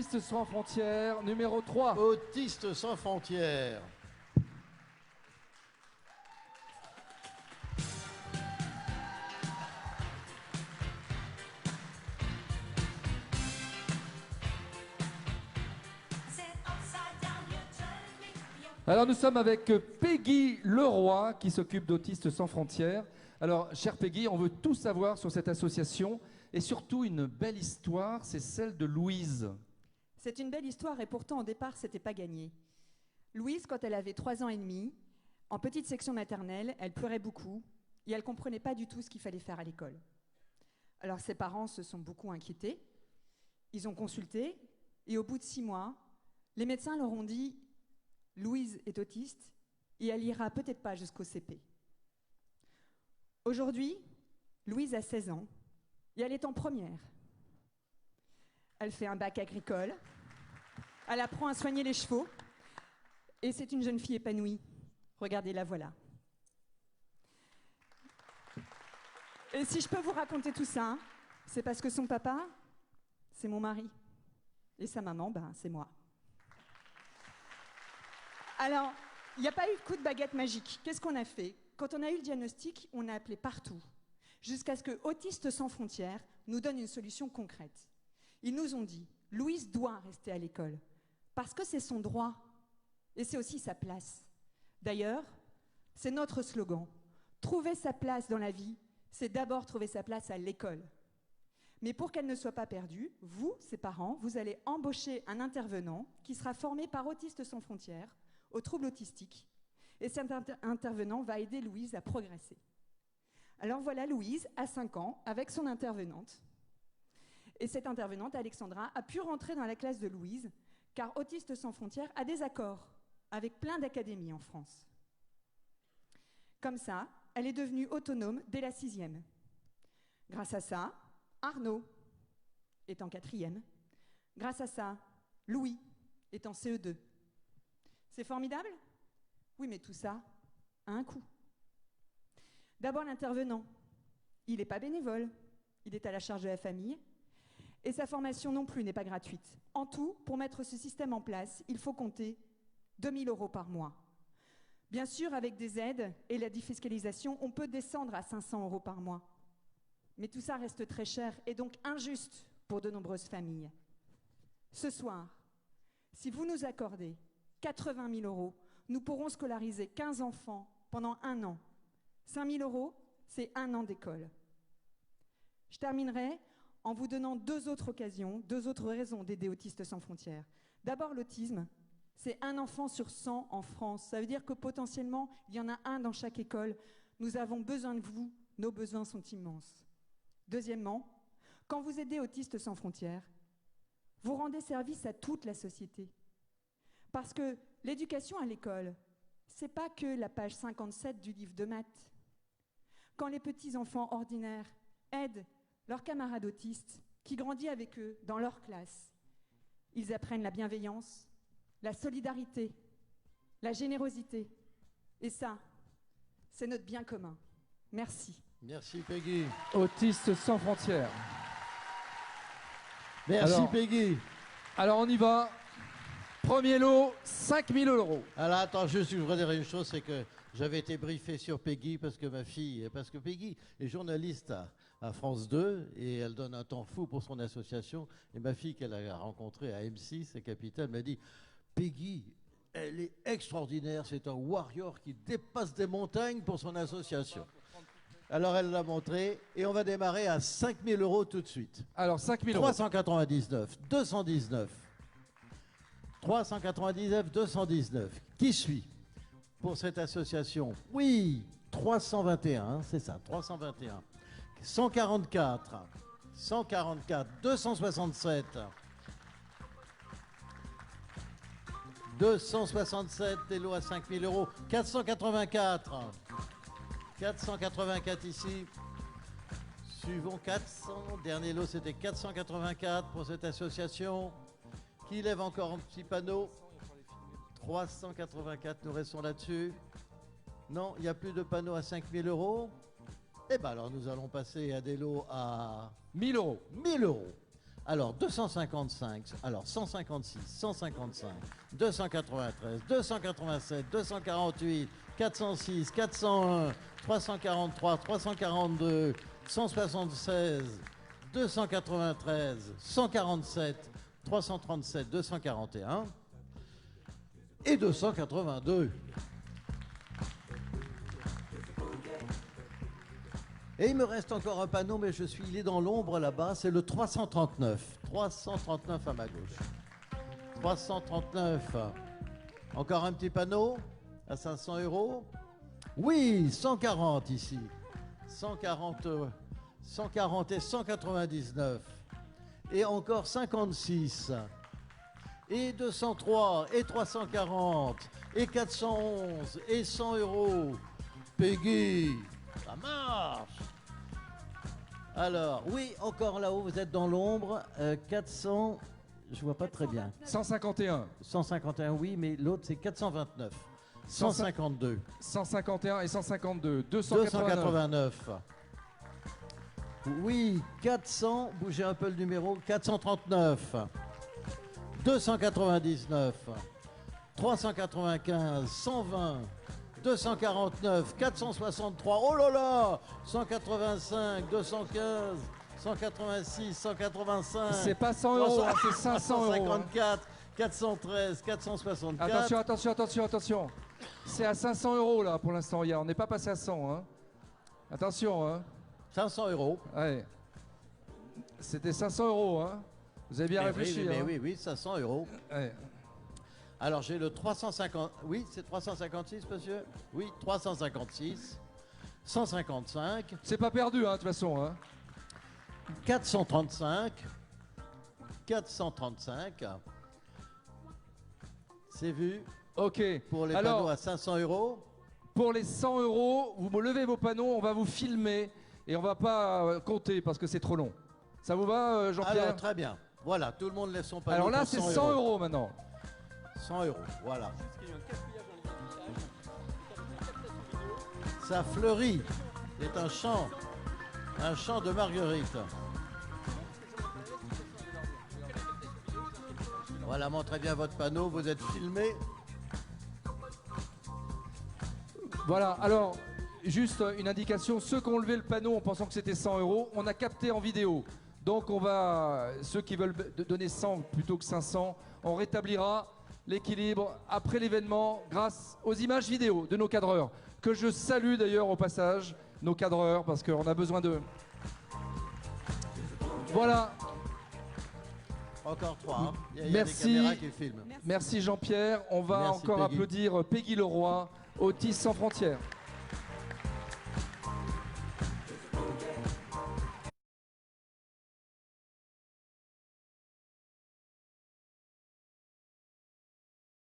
Autistes sans frontières, numéro 3. Autistes sans frontières. Alors nous sommes avec Peggy Leroy qui s'occupe d'Autistes sans frontières. Alors, chère Peggy, on veut tout savoir sur cette association et surtout une belle histoire, c'est celle de Louise. C'est une belle histoire et pourtant au départ, c'était pas gagné. Louise, quand elle avait 3 ans et demi, en petite section maternelle, elle pleurait beaucoup et elle comprenait pas du tout ce qu'il fallait faire à l'école. Alors ses parents se sont beaucoup inquiétés, ils ont consulté et au bout de 6 mois, les médecins leur ont dit « Louise est autiste et elle ira peut-être pas jusqu'au CP ». Aujourd'hui, Louise a 16 ans et elle est en première. Elle fait un bac agricole, elle apprend à soigner les chevaux et c'est une jeune fille épanouie. Regardez, la voilà. Et si je peux vous raconter tout ça, c'est parce que son papa, c'est mon mari. Et sa maman, ben, c'est moi. Alors, il n'y a pas eu de coup de baguette magique. Qu'est-ce qu'on a fait? Quand on a eu le diagnostic, on a appelé partout, jusqu'à ce que Autistes sans frontières nous donne une solution concrète. Ils nous ont dit, Louise doit rester à l'école, parce que c'est son droit, et c'est aussi sa place. D'ailleurs, c'est notre slogan. Trouver sa place dans la vie, c'est d'abord trouver sa place à l'école. Mais pour qu'elle ne soit pas perdue, vous, ses parents, vous allez embaucher un intervenant qui sera formé par Autistes sans frontières aux troubles autistiques. Et cet intervenant va aider Louise à progresser. Alors voilà Louise, à 5 ans, avec son intervenante. Et cette intervenante, Alexandra, a pu rentrer dans la classe de Louise, car Autistes sans frontières a des accords avec plein d'académies en France. Comme ça, elle est devenue autonome dès la 6e. Grâce à ça, Arnaud est en 4e. Grâce à ça, Louis est en CE2. C'est formidable ? Oui, mais tout ça a un coût. D'abord, l'intervenant. Il n'est pas bénévole. Il est à la charge de la famille. Et sa formation non plus n'est pas gratuite. En tout, pour mettre ce système en place, il faut compter 2 000 € par mois. Bien sûr, avec des aides et la défiscalisation, on peut descendre à 500 € par mois. Mais tout ça reste très cher et donc injuste pour de nombreuses familles. Ce soir, si vous nous accordez 80 000 €, nous pourrons scolariser 15 enfants pendant 1 an. 5 000 €, c'est 1 an d'école. Je terminerai en vous donnant 2 autres occasions, 2 autres raisons d'aider Autistes sans frontières. D'abord, l'autisme, c'est 1 enfant sur 100 en France. Ça veut dire que potentiellement, il y en a 1 dans chaque école. Nous avons besoin de vous, nos besoins sont immenses. Deuxièmement, quand vous aidez Autistes sans frontières, vous rendez service à toute la société. Parce que l'éducation à l'école, c'est pas que la page 57 du livre de maths. Quand les petits enfants ordinaires aident leurs camarades autistes, qui grandissent avec eux dans leur classe, ils apprennent la bienveillance, la solidarité, la générosité. Et ça, c'est notre bien commun. Merci. Merci Peggy. Autistes sans frontières. Merci Peggy. Alors on y va. Premier lot, 5 000 €. Alors attends, juste je voudrais dire une chose, c'est que j'avais été briefé sur Peggy parce que Peggy est journaliste à France 2 et elle donne un temps fou pour son association. Et ma fille qu'elle a rencontrée à M6, à Capitale, m'a dit Peggy, elle est extraordinaire, c'est un warrior qui dépasse des montagnes pour son association. Alors elle l'a montré et on va démarrer à 5 000 € tout de suite. Alors 5 000 €. 399, 219. 399, 219. Qui suit pour cette association? Oui, 321, c'est ça, 321. 144, 144, 267. 267, des lots à 5 000 €. 484. 484 ici. Suivons 400. Dernier lot, c'était 484 pour cette association. Qui lève encore un petit panneau? 384, nous restons là-dessus. Non, il n'y a plus de panneau à 5 000 €. Eh bien alors, nous allons passer à des lots à 1 000 €. 1 000 €. Alors 255, alors 156, 155, 293, 287, 248, 406, 401, 343, 342, 176, 293, 147, 337, 241 et 282. Et il me reste encore un panneau, mais il est dans l'ombre là-bas, c'est le 339. 339 à ma gauche. 339. Encore un petit panneau à 500 €. Oui, 140 ici. 140 et 199. Et encore 56. Et 203, et 340, et 411, et 100 €. Peggy, ça marche. Alors, oui, encore là-haut, vous êtes dans l'ombre. 400, je vois pas très bien. 151. 151, oui, mais l'autre, c'est 429. 152. 151 et 152. 289. 289. Oui, 400, bougez un peu le numéro, 439. 299. 395, 120. 249, 463, oh là là, 185, 215, 186, 185. C'est pas 100 €, hein, c'est 500 €. 154, 413, 464. Attention. C'est à 500 € là pour l'instant. On n'est pas passé à 100. Hein. Attention. Hein. 500 €. Ouais. C'était 500 €. Hein. Vous avez bien réfléchi. Oui, hein. oui, 500 €. Ouais. Alors j'ai le 350, oui c'est 356 monsieur. Oui, 356, 155. C'est pas perdu hein, de toute façon. Hein. 435, 435. C'est vu. Ok. Pour les Alors, panneaux à 500 €. pour les 100 €, vous me levez vos panneaux, on va vous filmer et on va pas compter parce que c'est trop long. Ça vous va, Jean-Pierre? Alors très bien. Voilà, tout le monde laisse son panneau. Alors là, pour c'est 100 € maintenant. 100 €, voilà. Ça fleurit. C'est un champ de marguerite. Voilà, montrez bien votre panneau, vous êtes filmé. Voilà, alors, juste une indication, ceux qui ont levé le panneau en pensant que c'était 100 €, on a capté en vidéo. Donc ceux qui veulent donner 100 plutôt que 500, on rétablira l'équilibre après l'événement grâce aux images vidéo de nos cadreurs, que je salue d'ailleurs au passage, nos cadreurs, parce qu'on a besoin d'eux. Voilà. Encore 3. Hein. Il y a Merci. des caméras qui filment. Merci Jean-Pierre. On va Merci, encore Peggy. applaudir Peggy Leroy, Autistes sans frontières.